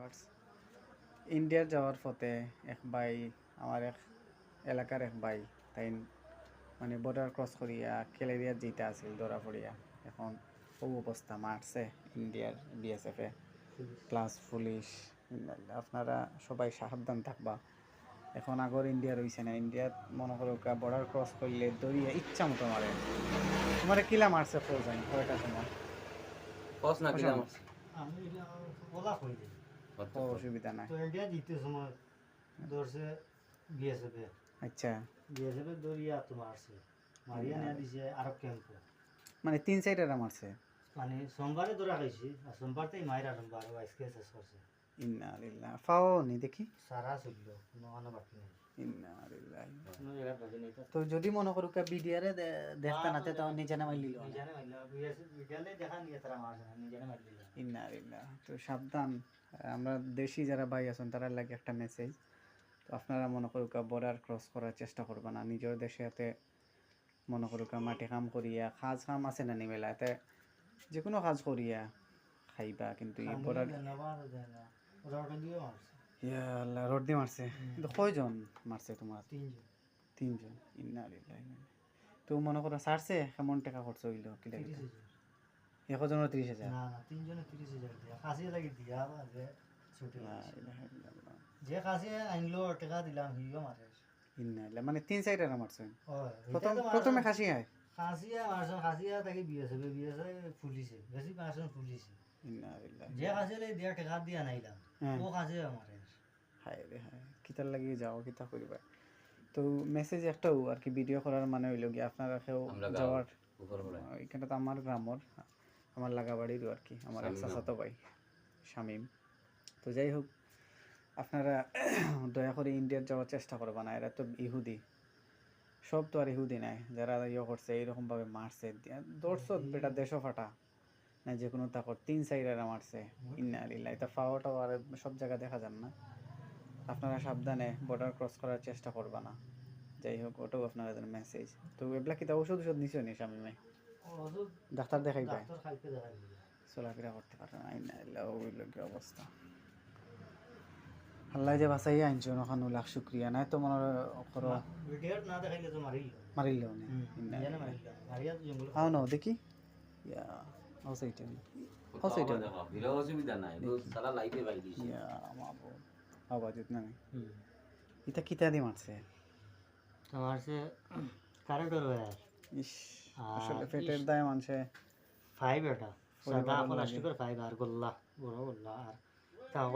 Viewers, ইন্ডিয়ার যাওয়ার পথে এক ভাই, আমার এক এলাকার এক ভাই, তাই মানে বর্ডার ক্রস করিয়া কেলেরিয়ার যেতে আসিল ধরা পড়িয়া। এখন ও অবস্থা মারছে ইন্ডিয়ার বিএসএফে প্লাস পুলিশ। আপনারা সবাই সাবধান থাকবা। এখন আগর ইন্ডিয়া রয়েছে না, ইন্ডিয়াত মনে করো বর্ডার ক্রস করলে দড়িয়া ইচ্ছা মতো মারে। তোমার কিলা মারছে ফৌজান কয়টা সময়? কস না কিলা মারছে আমি এটা বলা কই দিই ও অসুবিধা নাই। তো ইন্ডিয়া জিতে সময় ধরছে বিএসএফ আচ্ছা, বিএসএফ দরিয়া তোমার আছে মারিয়া নিয়ে দিছে আরব ক্যাম্প মানে 3 সাইডেরা মারছে। মানে সোমবারে ধরা খাইছি আর সোমবারতেই মাইরা সোমবার আজকে শেষ করছে ইন্না লিল্লাহ। পাও নি দেখি। সারা চললো কোনো কোনো বাকি নেই ইন্না লিল্লাহ। কোনো জায়গা বাকি নেই তো যদি মনে করো বিডিআরে দেখতা নাতে তাও নিজে না মাইলিল। জানে মাইলা বিএসএফ বিদ্যালয়ে দেখা নিয়ে তারা মারছে না জানে মাইলা ইন্না লিল্লাহ। তো সাবধান, আমরা দেশি যারা ভাই আছেন তারা লাগে একটা মেসেজ। তো আপনারা মনে করো বর্ডার ক্রস করার চেষ্টা করবা না। নিজের দেশে এতে মনে করো মাটি কাম করিয়া কাজ কাম আছে না নিমেলা এতে যে কোনো কাজ করিয়া খাইবা, কিন্তু এই বর্ডার ইয়া আল্লাহ রড দিয়ে মারছে। কিন্তু কয়জন মারছে তোমার? তিনজন। ইন্না লিল্লাহ। তো মনে করো সারছে কেমন টাকা খরচ হইলো কিলা কিলা? 1জনের 30,000। না না তিনজনে 30,000 দিয়া কাশি লাগি দিয়া যে ছুটি লা ইলাহা ইল্লাল্লাহ। যে কাশি আইনলো টাকা দিলাম হিও মারে ইন্না লিল্লাহ। মানে 3 সাইডেরা মারছে। ওই প্রথমে খাসি হয়। কাশিয়া মারছেন কাশিয়া তাকে বিএসএফ পুলিশে বেশি মারছেন পুলিশে ইন্না লিল্লাহ। যে কাশিয়া লাগি দিয়া টাকা দিয়া নাইলাম ও কাশিয়া মারে হায় রে হায়, কিতার লাগিয়ে যাও কিতা করিবা। তো মেসেজ একটাও আর কি ভিডিও করার মানে হইল গিয়ে আপনারা কেউ যাওয়ার এখানে তো আমার গ্রামর আমার লাগাবাড়িরও আর কি আমার এক চাচাতো ভাই শামীম। তো যাই হোক, আপনারা দয়া করে ইন্ডিয়ার যাওয়ার চেষ্টা করবা না। এরা তো ইহুদি, সব তো আর ইহুদি নাই যারা ইয়ে করছে এইরকমভাবে মারছে। দর্শক বেটা দেশও ফাটা না, যে কোনো তাকর 3 সাইডেরা মারছে। ইন্না লিল্লাহ। এটা ফাওয়াটাও আর সব জায়গা দেখা যান না। আপনারা সাবধানে বর্ডার ক্রস করার চেষ্টা করবা না। যাই হোক, ওটাও আপনারা মেসেজ। তো এগুলা কি তা ওষুধ নিছো নি স্বামী ভাই? ডাক্তার দেখাইবা? ডাক্তার খাইতে দেখাই চলাফেরা করতে পারে না। ওইল কি অবস্থা। আল্লাহ যে বাঁচাই আনছো ওখানে লাখ শুক্রিয়া। নাই তো মনে করো ভিডিও না দেখাইলে তো মারিল নে মারিয়া জঙ্গল আও না দেখি ইয়া আও সাইটে আও সাইটে ভিডিও অসুবিধা নাই তো সারা লাইভে ভাই দিছি ইয়া মাবো আওয়াজ ইতনা নেই। এটা কিতা দি মারছে? আমার সে কারেন্টের ওয়্যার ইস, আসলে পেটের দায় মানছে 5 এটা সাদা প্লাস্টিকের 5 আর গোল্লা বড় গোল্লা আর